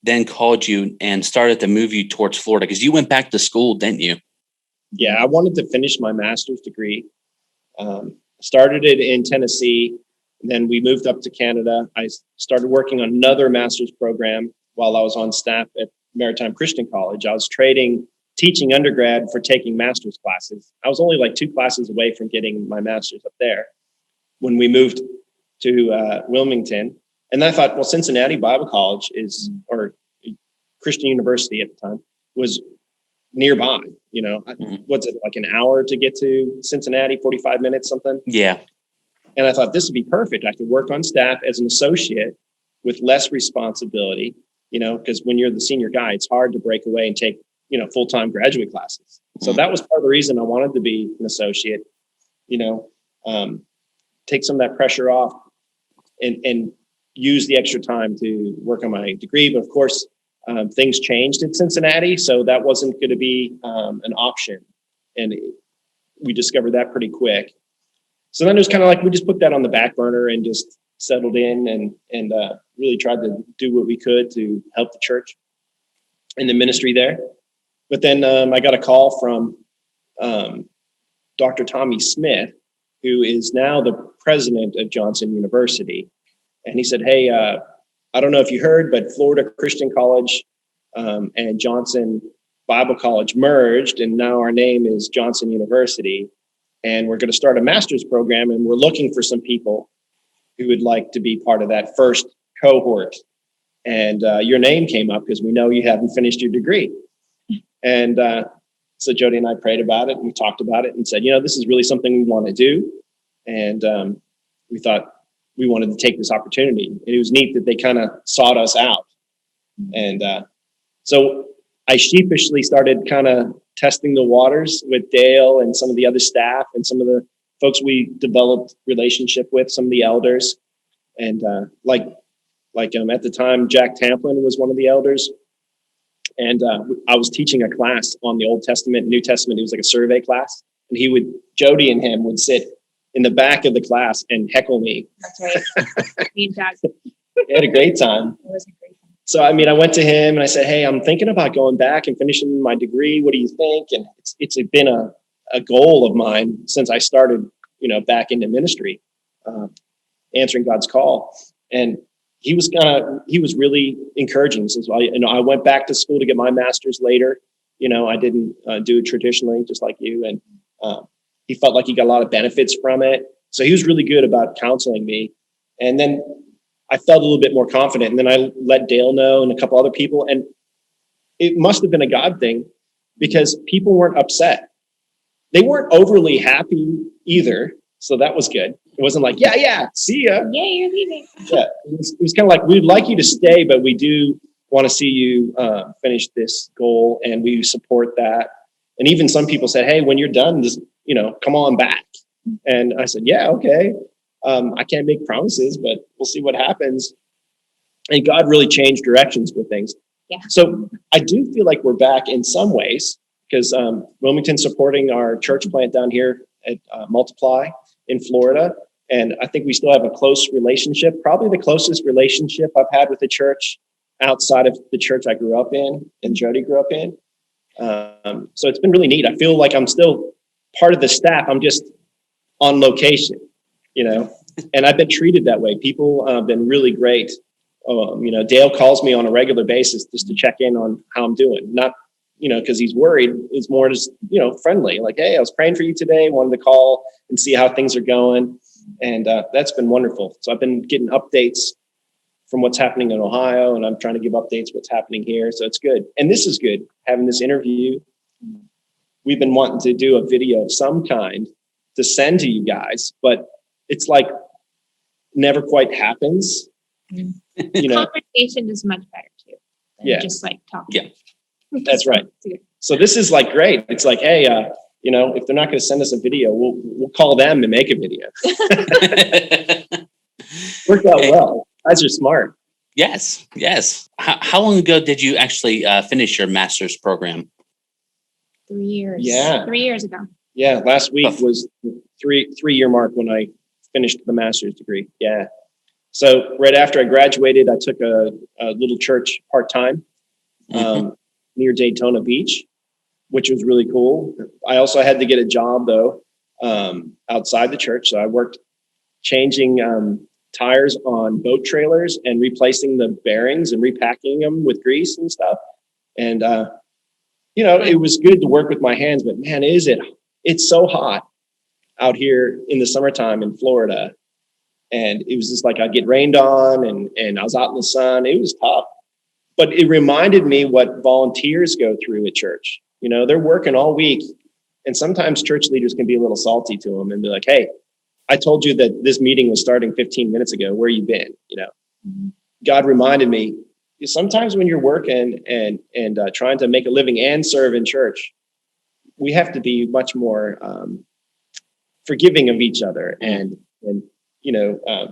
then called you and started to move you towards Florida? Because you went back to school, didn't you? Yeah, I wanted to finish my master's degree. Started it in Tennessee. Then we moved up to Canada. I started working on another master's program while I was on staff at Maritime Christian College. I was teaching undergrad for taking master's classes. I was only like 2 classes away from getting my master's up there when we moved to Wilmington. And I thought, well, Cincinnati Bible College or Christian University at the time, was nearby. What's it, like an hour to get to Cincinnati, 45 minutes, something? Yeah. And I thought this would be perfect. I could work on staff as an associate with less responsibility, because when you're the senior guy, it's hard to break away and take, full-time graduate classes. So that was part of the reason I wanted to be an associate, take some of that pressure off and use the extra time to work on my degree. But of course, things changed in Cincinnati, so that wasn't going to be an option. And we discovered that pretty quick. So then it was kind of like we just put that on the back burner and just settled in and really tried to do what we could to help the church in the ministry there. But then I got a call from Dr. Tommy Smith, who is now the president of Johnson University. And he said, hey, I don't know if you heard, but Florida Christian College and Johnson Bible College merged, and now our name is Johnson University. And we're going to start a master's program, and we're looking for some people who would like to be part of that first cohort. And your name came up because we know you haven't finished your degree. And so Jodi and I prayed about it, and we talked about it and said, this is really something we want to do. And we thought we wanted to take this opportunity. And it was neat that they kind of sought us out. And so I sheepishly started kind of testing the waters with Dale and some of the other staff and some of the folks we developed relationship with, some of the elders. And like at the time, Jack Tamplin was one of the elders. And I was teaching a class on the Old Testament, New Testament. It was like a survey class. And Jodi and him would sit in the back of the class and heckle me. That's right. Me and Jack. We had a great time. It was a great time. So, I went to him and I said, hey, I'm thinking about going back and finishing my degree. What do you think? And it's been a goal of mine since I started, back into ministry, answering God's call. And he was really encouraging. He says, well, I went back to school to get my master's later. I didn't do it traditionally, just like you. And he felt like he got a lot of benefits from it. So he was really good about counseling me. And then I felt a little bit more confident. And then I let Dale know and a couple other people. And it must have been a God thing because people weren't upset. They weren't overly happy either. So that was good. It wasn't like, yeah, see ya. Yeah, you're leaving. Yeah, it was kind of like, we'd like you to stay, but we do want to see you finish this goal, and we support that. And even some people said, hey, when you're done, just, come on back. And I said, yeah, okay. I can't make promises, but we'll see what happens. And God really changed directions with things. Yeah. So I do feel like we're back in some ways because Wilmington's supporting our church plant down here at Multiply in Florida. And I think we still have a close relationship, probably the closest relationship I've had with the church outside of the church I grew up in and Jodi grew up in. So it's been really neat. I feel like I'm still part of the staff. I'm just on location, and I've been treated that way. People have been really great. Dale calls me on a regular basis just to check in on how I'm doing. Not, because he's worried. It's more just, friendly. Like, hey, I was praying for you today. Wanted to call and see how things are going. And that's been wonderful. So I've been getting updates from what's happening in Ohio, and I'm trying to give updates what's happening here. So it's good. And this is good, having this interview. We've been wanting to do a video of some kind to send to you guys, but it's like never quite happens. Conversation is much better too. Yeah. Just like talking. Yeah. That's right. So this is like great. It's like, hey, if they're not going to send us a video, we'll call them and make a video. Worked out well. You guys are smart. Yes. How long ago did you actually finish your master's program? 3 years. Yeah. 3 years ago. Yeah. Last week was the three-year mark when I finished the master's degree. Yeah. So right after I graduated, I took a little church part-time near Daytona Beach, which was really cool. I also had to get a job though, outside the church. So I worked changing tires on boat trailers and replacing the bearings and repacking them with grease and stuff. And, it was good to work with my hands, but man, it's so hot out here in the summertime in Florida. And it was just like I'd get rained on and I was out in the sun. It was tough, but it reminded me what volunteers go through at church. They're working all week, and sometimes church leaders can be a little salty to them and be like, hey, I told you that this meeting was starting 15 minutes ago. Where you been? God reminded me, sometimes when you're working and trying to make a living and serve in church, we have to be much more forgiving of each other and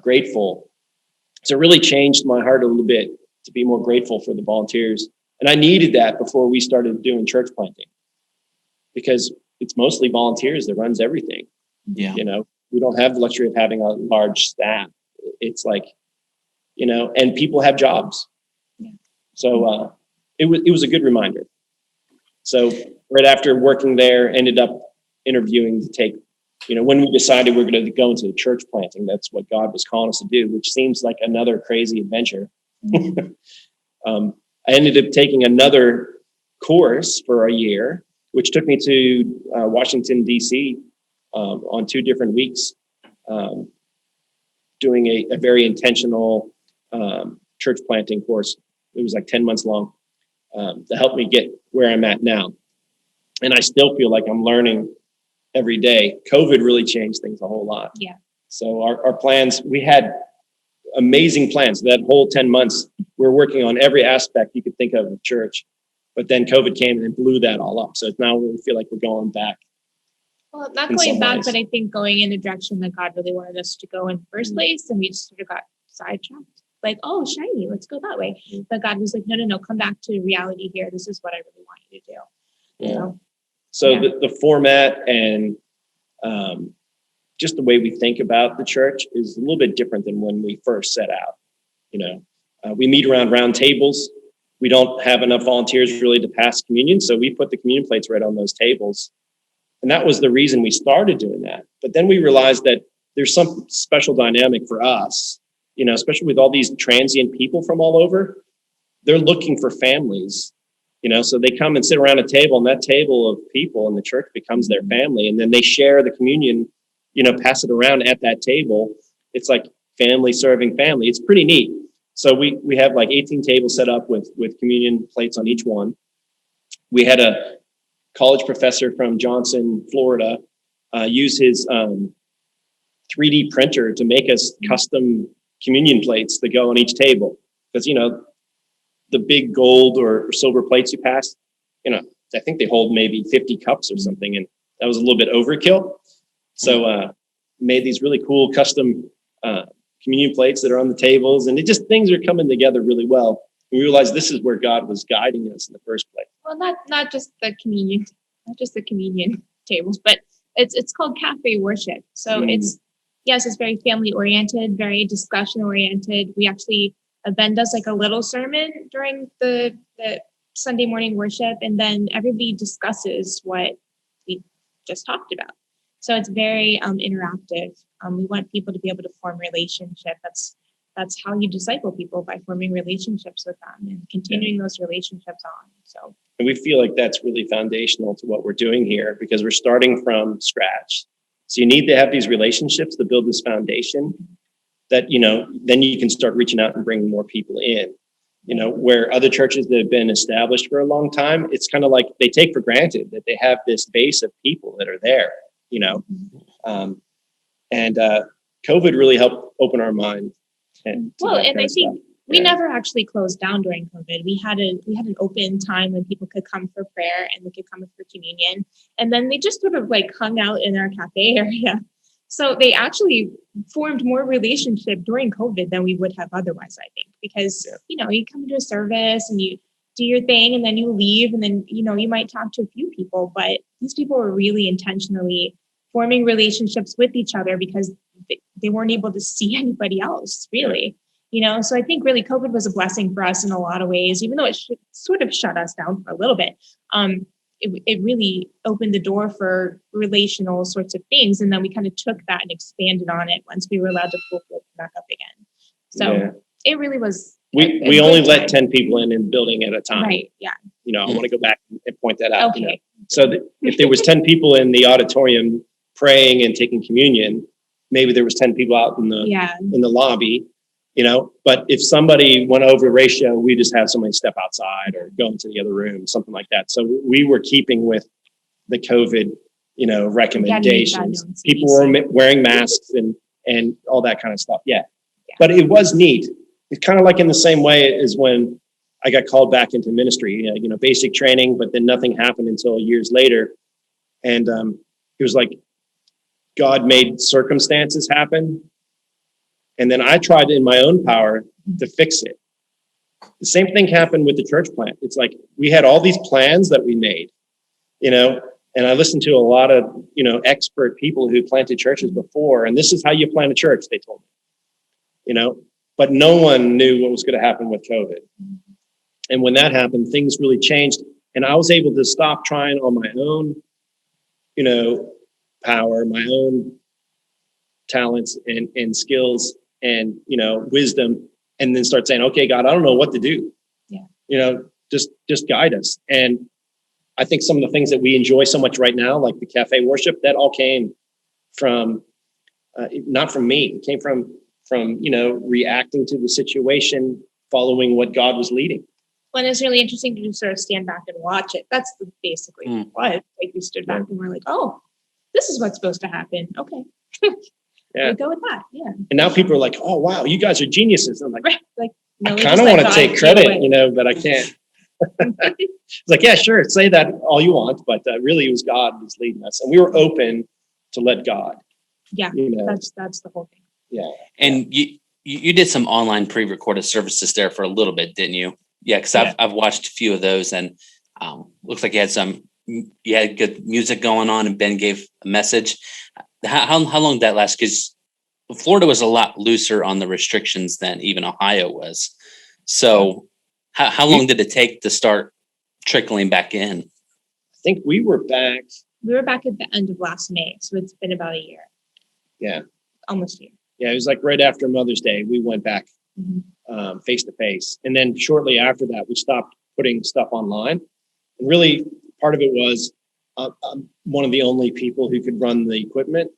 grateful. So it really changed my heart a little bit to be more grateful for the volunteers. And I needed that before we started doing church planting, because it's mostly volunteers that runs everything. Yeah. We don't have the luxury of having a large staff. It's like, and people have jobs. Yeah. So it was a good reminder. So right after working there, ended up interviewing to take, when we decided we're going to go into the church planting, that's what God was calling us to do, which seems like another crazy adventure. I ended up taking another course for a year, which took me to Washington, D.C. On 2 different weeks, doing a very intentional church planting course. It was like 10 months long to help me get where I'm at now. And I still feel like I'm learning every day. COVID really changed things a whole lot. Yeah. So our plans, we had amazing plans. That whole 10 months, we're working on every aspect you could think of church. But then COVID came and blew that all up. So now we feel like we're going back. Well, not in going some back, ways. but I think going in the direction that God really wanted us to go in the first place. And we just sort of got sidetracked. Like, oh, shiny, let's go that way. But God was like, no, come back to reality here. This is what I really want you to do. Yeah. So the format and just the way we think about the church is a little bit different than when we first set out. We meet around round tables. We don't have enough volunteers really to pass communion. So we put the communion plates right on those tables. And that was the reason we started doing that. But then we realized that there's some special dynamic for us, especially with all these transient people from all over. They're looking for families, so they come and sit around a table, and that table of people in the church becomes their family. And then they share the communion, pass it around at that table. It's like family serving family. It's pretty neat. So we have like 18 tables set up with communion plates on each one. We had a college professor from Johnson, Florida, use his 3D printer to make us custom communion plates that go on each table. Because, the big gold or silver plates you pass, I think they hold maybe 50 cups or something. And that was a little bit overkill. So made these really cool custom communion plates that are on the tables. And things are coming together really well. We realized this is where God was guiding us in the first place. Well, not just the communion tables, but it's called cafe worship. So it's very family oriented, very discussion oriented. We actually, Ben does like a little sermon during the Sunday morning worship, and then everybody discusses what we just talked about. So it's very interactive. We want people to be able to form relationship. That's how you disciple people, by forming relationships with them and continuing those relationships on. So, and we feel like that's really foundational to what we're doing here, because we're starting from scratch. So you need to have these relationships to build this foundation that, then you can start reaching out and bringing more people in. Where other churches that have been established for a long time, it's kind of like they take for granted that they have this base of people that are there, and COVID really helped open our mind. And I think we never actually closed down during COVID. We had an open time when people could come for prayer and they could come for communion. And then they just sort of like hung out in our cafe area. So they actually formed more relationship during COVID than we would have otherwise, I think, because, you come to a service and you do your thing and then you leave, and then, you might talk to a few people, but these people were really intentionally forming relationships with each other because they weren't able to see anybody else, really. So I think really COVID was a blessing for us in a lot of ways, even though it sort of shut us down for a little bit. It really opened the door for relational sorts of things. And then we kind of took that and expanded on it once we were allowed to pull it back up again. So it really was. We only let 10 people in the building at a time. Right. Yeah. I want to go back and point that out. Okay. So if there was 10 people in the auditorium praying and taking communion, maybe there was 10 people out in the lobby. But if somebody went over the ratio, we just have somebody step outside or go into the other room, something like that. So we were keeping with the COVID, recommendations. People were wearing masks and all that kind of stuff. Yeah. But it was neat. It's kind of like in the same way as when I got called back into ministry, basic training, but then nothing happened until years later. And it was like God made circumstances happen. And then I tried in my own power to fix it. The same thing happened with the church plant. It's like we had all these plans that we made, and I listened to a lot of, expert people who planted churches before. And this is how you plant a church, they told me, but no one knew what was going to happen with COVID. And when that happened, things really changed. And I was able to stop trying on my own, power, my own talents and skills and, wisdom, and then start saying, okay, God, I don't know what to do. Yeah. Just guide us. And I think some of the things that we enjoy so much right now, like the cafe worship, that all came from, not from me. It came from, reacting to the situation, following what God was leading. Well, it's really interesting to just sort of stand back and watch it. That's basically what, like, we stood back and we're like, oh, this is what's supposed to happen. Okay. Yeah. We'll go with that. Yeah. And now people are like, oh, wow, you guys are geniuses. I'm like, right. Like, no, I kind of want to take credit, but I can't. It's like, yeah, sure, say that all you want, but really it was God who was leading us. And we were open to let God. Yeah, that's the whole thing. Yeah. And you did some online pre-recorded services there for a little bit, didn't you? Yeah, because I've watched a few of those, and looks like you had good music going on, and Ben gave a message. How long did that last? Because Florida was a lot looser on the restrictions than even Ohio was. So how long did it take to start trickling back in? I think we were back. We were back at the end of last May, so it's been about a year. Yeah. Almost a year. Yeah, it was like right after Mother's Day, we went back face to face. And then shortly after that, we stopped putting stuff online. And really, part of it was I'm one of the only people who could run the equipment.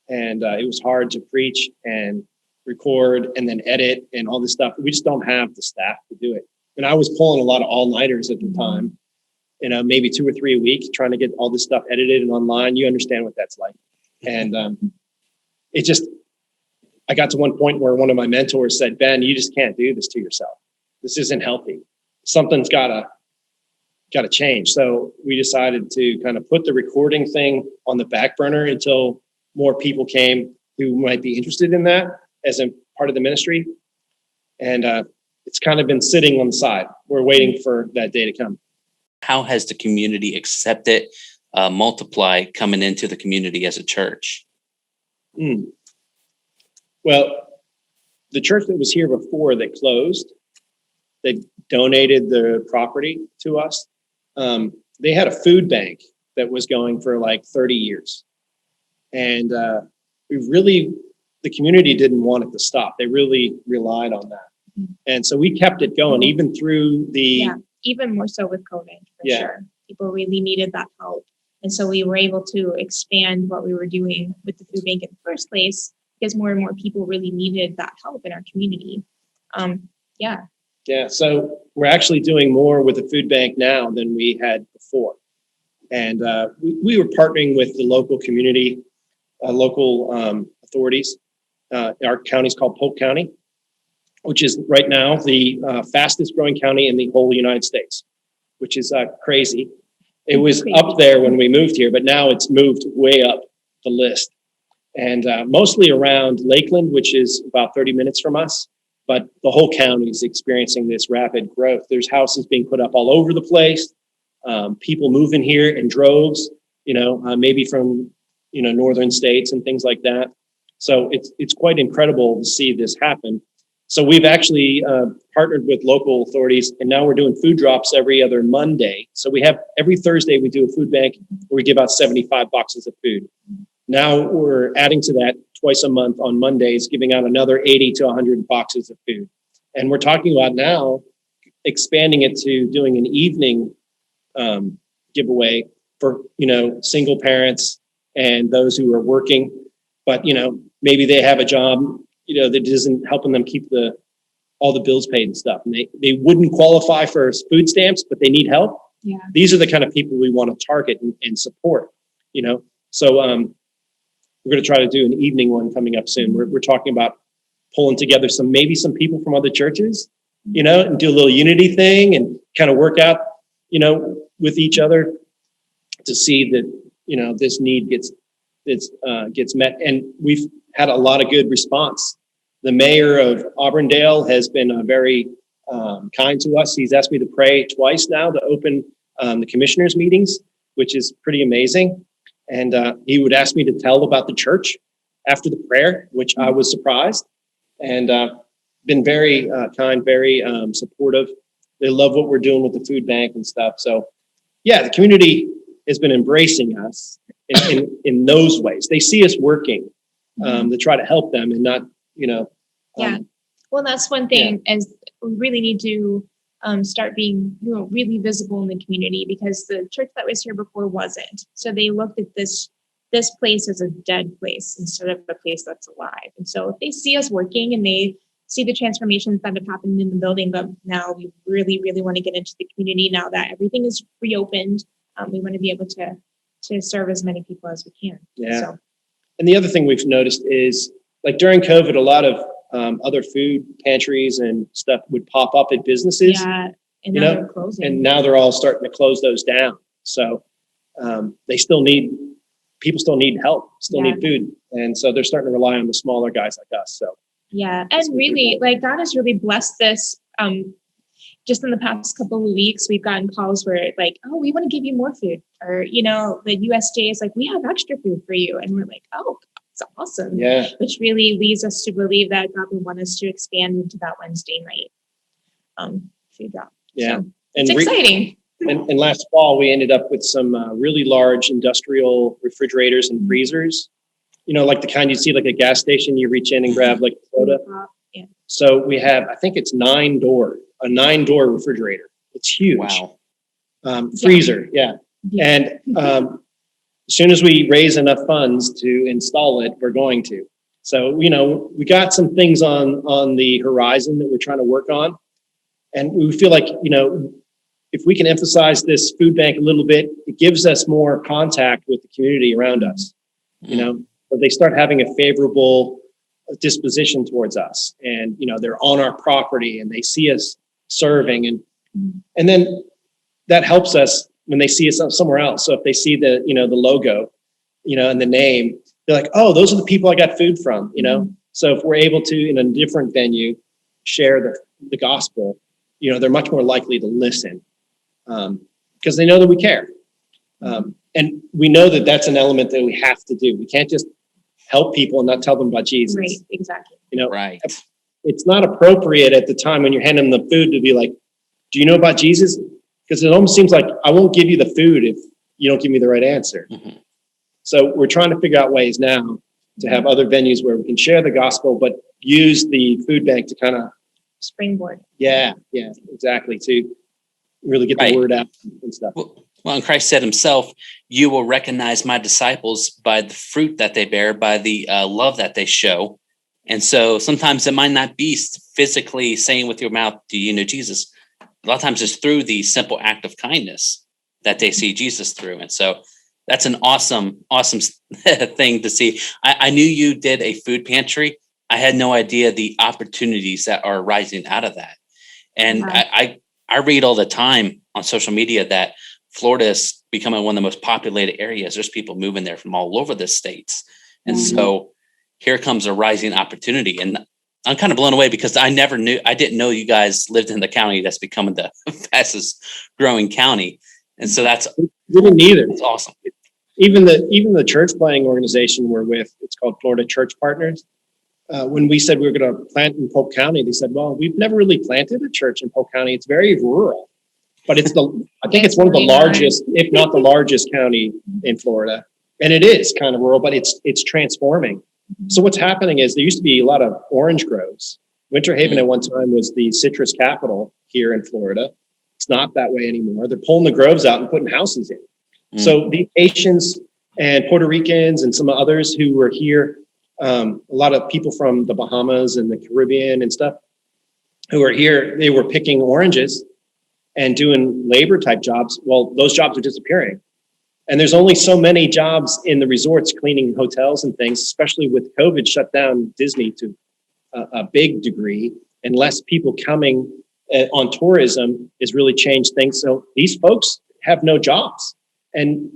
And it was hard to preach and record and then edit and all this stuff. We just don't have the staff to do it. And I was pulling a lot of all-nighters at the time, maybe 2 or 3 a week, trying to get all this stuff edited and online. You understand what that's like. And I got to one point where one of my mentors said, Ben, you just can't do this to yourself. This isn't healthy. Something's gotta change. So we decided to kind of put the recording thing on the back burner until more people came who might be interested in that as a part of the ministry. And it's kind of been sitting on the side. We're waiting for that day to come. How has the community accepted Multiply coming into the community as a church? Well, the church that was here before that closed, they donated the property to us. They had a food bank that was going for like 30 years. And the community didn't want it to stop. They really relied on that. And so we kept it going even through even more so with COVID, for sure. People really needed that help. And so we were able to expand what we were doing with the food bank in the first place, because more and more people really needed that help in our community. Yeah, so we're actually doing more with the food bank now than we had before. And we were partnering with the local community, local authorities. Our county is called Polk County, which is right now the fastest growing county in the whole United States, which is crazy. It was up there when we moved here, but now it's moved way up the list. And mostly around Lakeland, which is about 30 minutes from us. But the whole county is experiencing this rapid growth. There's houses being put up all over the place. People moving here in droves, maybe from, northern states and things like that. So it's quite incredible to see this happen. So we've actually partnered with local authorities, and now we're doing food drops every other Monday. So we have every Thursday we do a food bank where we give out 75 boxes of food. Now we're adding to that twice a month on Mondays, giving out another 80 to 100 boxes of food. And we're talking about now expanding it to doing an evening giveaway for, single parents and those who are working, but, maybe they have a job, that isn't helping them keep all the bills paid and stuff. And they wouldn't qualify for food stamps, but they need help. Yeah. These are the kind of people we want to target and support, So we're going to try to do an evening one coming up soon. We're talking about pulling together some people from other churches and do a little unity thing and kind of work out, with each other to see that, this need gets met. And we've had a lot of good response. The mayor of Auburndale has been very kind to us. He's asked me to pray twice now to open the commissioners' meetings, which is pretty amazing. And he would ask me to tell about the church after the prayer, which I was surprised. And been very kind, very supportive. They love what we're doing with the food bank and stuff. So, yeah, the community has been embracing us in those ways. They see us working to try to help them and not, Yeah. Well, that's one thing is we really need to start being really visible in the community, because the church that was here before wasn't. So they looked at this place as a dead place instead of a place that's alive. And so if they see us working and they see the transformations that have happened in the building, but now we really, really want to get into the community now that everything is reopened. We want to be able to serve as many people as we can. Yeah. So. And the other thing we've noticed is, like, during COVID, a lot of other food pantries and stuff would pop up at businesses. Yeah, and now they're closing. And now they're all starting to close those down. So people still need help, need food. And so they're starting to rely on the smaller guys like us. So yeah, and really, God has really blessed this. Just in the past couple of weeks, we've gotten calls where it's like, oh, we want to give you more food. Or, the USJ is like, we have extra food for you. And we're like, oh, it's awesome. Yeah. Which really leads us to believe that God would want us to expand into that Wednesday night food drop. Yeah. So it's exciting. And last fall, we ended up with some really large industrial refrigerators and freezers, like the kind you see like a gas station, you reach in and grab like a soda. Yeah. So we have, I think it's a 9-door refrigerator. It's huge. Wow. Freezer. Yeah. And as soon as we raise enough funds to install it, we're going to. So, we got some things on the horizon that we're trying to work on. And we feel like, if we can emphasize this food bank a little bit, it gives us more contact with the community around us. So they start having a favorable disposition towards us, and they're on our property and they see us serving, and then that helps us when they see us somewhere else. So if they see the the logo, and the name, they're like, oh, those are the people I got food from. So if we're able to, in a different venue, share the gospel, they're much more likely to listen. Because they know that we care. And we know that that's an element that we have to do. We can't just help people and not tell them about Jesus. Right, exactly. Right. It's not appropriate at the time when you're handing them the food to be like, do you know about Jesus? Because it almost seems like I won't give you the food if you don't give me the right answer. Mm-hmm. So we're trying to figure out ways now to have other venues where we can share the gospel, but use the food bank to kind of springboard. Yeah, exactly. To really get the word out and stuff. Well, and Christ said himself, you will recognize my disciples by the fruit that they bear, by the love that they show. And so sometimes it might not be physically saying with your mouth, do you know Jesus? A lot of times it's through the simple act of kindness that they see Jesus through. And so that's an awesome thing to see. I knew you did a food pantry. I had no idea the opportunities that are rising out of that. And I read all the time on social media that Florida is becoming one of the most populated areas. There's people moving there from all over the states. And so here comes a rising opportunity. And I'm kind of blown away because I didn't know you guys lived in the county that's becoming the fastest growing county. And so we didn't either. It's awesome. Even the church planting organization we're with, it's called Florida Church Partners. When we said we were going to plant in Polk County, they said, well, we've never really planted a church in Polk County. It's very rural, but I think it's one of the largest, if not the largest county in Florida. And it is kind of rural, but it's transforming. So what's happening is there used to be a lot of orange groves. Winter Haven at one time was the citrus capital here in Florida. It's not that way anymore. They're pulling the groves out and putting houses in. So the Haitians and Puerto Ricans and some others who were here, a lot of people from the Bahamas and the Caribbean and stuff who are here, they were picking oranges and doing labor type jobs. Well, those jobs are disappearing. And there's only so many jobs in the resorts cleaning hotels and things, especially with COVID shut down Disney to a big degree, and less people coming on tourism has really changed things. So these folks have no jobs. And,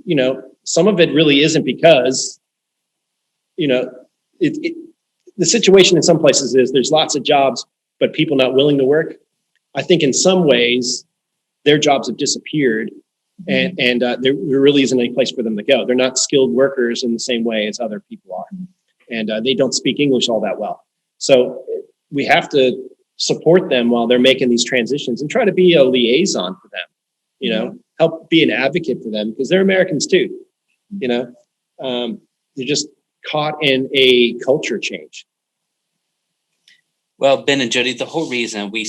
some of it really isn't because, the situation in some places is there's lots of jobs, but people not willing to work. I think in some ways their jobs have disappeared, and there really isn't any place for them to go. They're not skilled workers in the same way as other people are. And they don't speak English all that well. So we have to support them while they're making these transitions and try to be a liaison for them, help be an advocate for them, because they're Americans too. They're just caught in a culture change. Well, Ben and Jodi, the whole reason we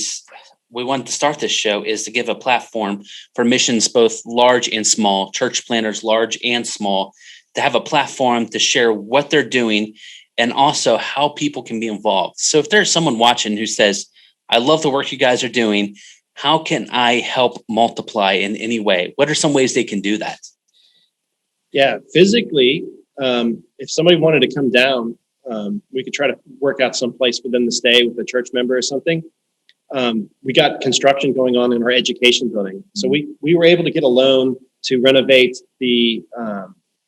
wanted to start this show is to give a platform for missions, both large and small, church planners, large and small, to have a platform to share what they're doing and also how people can be involved. So if there's someone watching who says, I love the work you guys are doing, how can I help multiply in any way? What are some ways they can do that? Yeah, physically, if somebody wanted to come down, we could try to work out some place for them to stay with a church member or something. We got construction going on in our education building. So we were able to get a loan to renovate the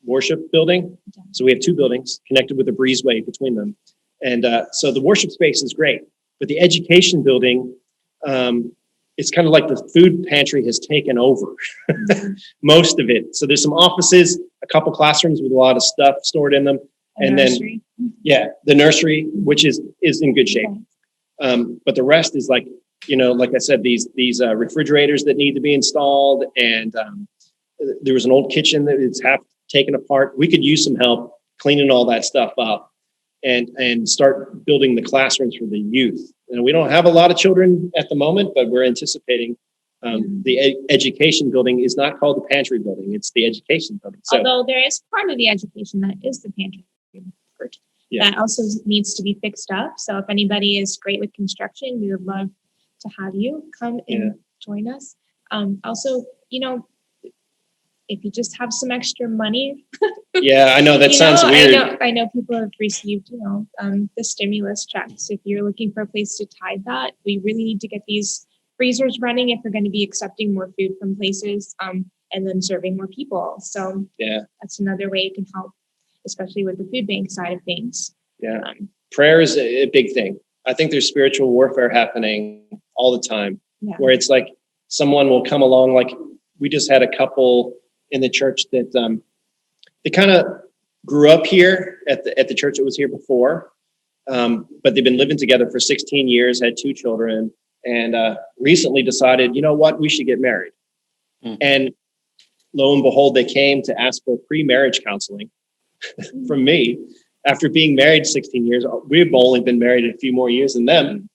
worship building. So we have two buildings connected with a breezeway between them. And so the worship space is great. But the education building, it's kind of like the food pantry has taken over most of it. So there's some offices, a couple classrooms with a lot of stuff stored in them. And then, the nursery, which is in good shape. But the rest is like I said, these refrigerators that need to be installed. And there was an old kitchen that is half taken apart. We could use some help cleaning all that stuff up and start building the classrooms for the youth. And we don't have a lot of children at the moment, but we're anticipating. The education building is not called the pantry building; it's the education building. So, although there is part of the education that is the pantry part, that also needs to be fixed up. So if anybody is great with construction, we would love to have you come and join us. Also, if you just have some extra money. Yeah, I know that sounds weird. I know people have received, the stimulus checks. If you're looking for a place to tithe that, we really need to get these freezers running if we're going to be accepting more food from places, and then serving more people. So that's another way you can help, especially with the food bank side of things. Yeah, prayer is a big thing. I think there's spiritual warfare happening all the time, where it's like someone will come along. Like we just had a couple in the church that they kind of grew up here at the church that was here before, but they've been living together for 16 years, had 2 children, and recently decided, you know what, we should get married. And lo and behold, they came to ask for pre-marriage counseling from me. After being married 16 years, we've only been married a few more years than them.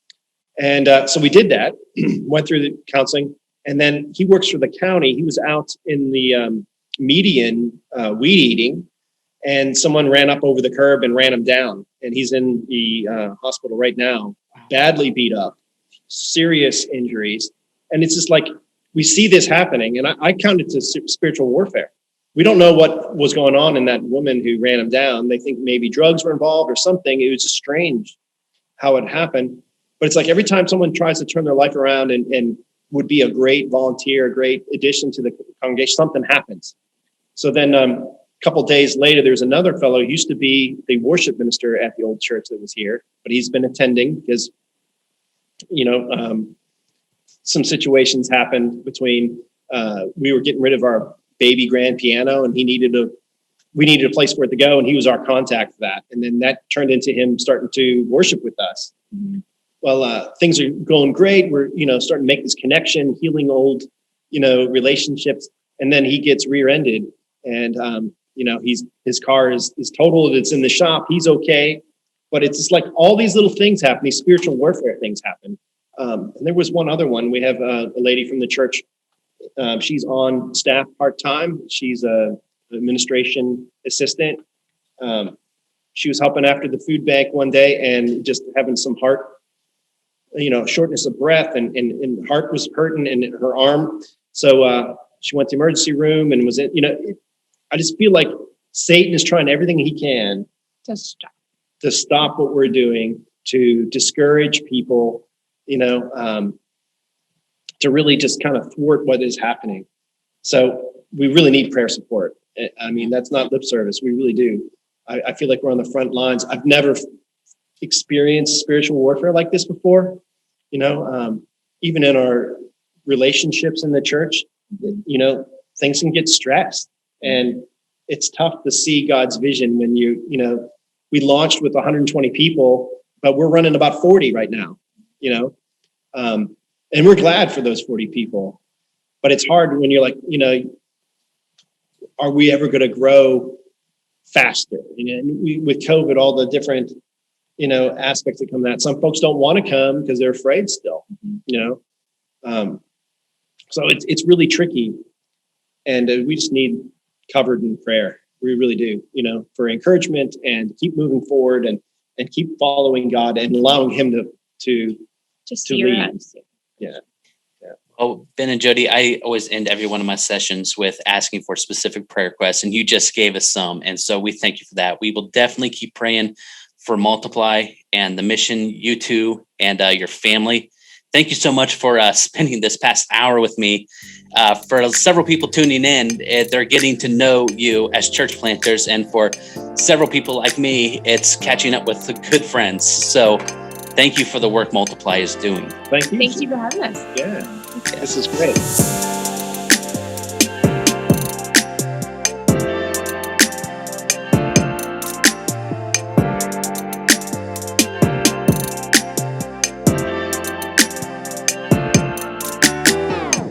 And so we did that, went through the counseling, and then he works for the county. He was out in the median weed eating, and someone ran up over the curb and ran him down. And he's in the hospital right now, badly beat up, serious injuries. And it's just like, we see this happening, and I count it to spiritual warfare. We don't know what was going on in that woman who ran him down. They think maybe drugs were involved or something. It was just strange how it happened. But it's like every time someone tries to turn their life around and would be a great volunteer, a great addition to the congregation, something happens. So then a couple of days later, there's another fellow who used to be the worship minister at the old church that was here, but he's been attending because, some situations happened between, we were getting rid of our baby grand piano, and we needed a place for it to go, and he was our contact for that. And then that turned into him starting to worship with us. Mm-hmm. Well, things are going great. We're, starting to make this connection, healing old, relationships. And then he gets rear-ended, and, his car is totaled. It's in the shop. He's okay. But it's just like all these little things happen. These spiritual warfare things happen. And there was one other one. We have a lady from the church. She's on staff part-time. She's a administration assistant. She was helping after the food bank one day and just having some heart, shortness of breath, and heart was hurting in her arm. So she went to the emergency room and was in, I just feel like Satan is trying everything he can to stop what we're doing, to discourage people, to really just kind of thwart what is happening. So we really need prayer support. I mean, that's not lip service. We really do. I feel like we're on the front lines. I've never experienced spiritual warfare like this before. Even in our relationships in the church, things can get stressed, and it's tough to see God's vision when we launched with 120 people, but we're running about 40 right now, and we're glad for those 40 people, but it's hard when you're like, are we ever going to grow faster? With COVID, all the different, aspects that come to that. Some folks don't want to come because they're afraid still, so it's really tricky, and we just need covered in prayer. We really do, for encouragement and keep moving forward and keep following God and allowing him to see your lead. hands. Yeah. Oh, Ben and Jodi, I always end every one of my sessions with asking for specific prayer requests, and you just gave us some. And so we thank you for that. We will definitely keep praying for Multiply and the mission, you two, and your family. Thank you so much for spending this past hour with me. For several people tuning in, they're getting to know you as church planters. And for several people like me, it's catching up with good friends. So thank you for the work Multiply is doing. Thank you. Thank you for having us. Yeah, this is great.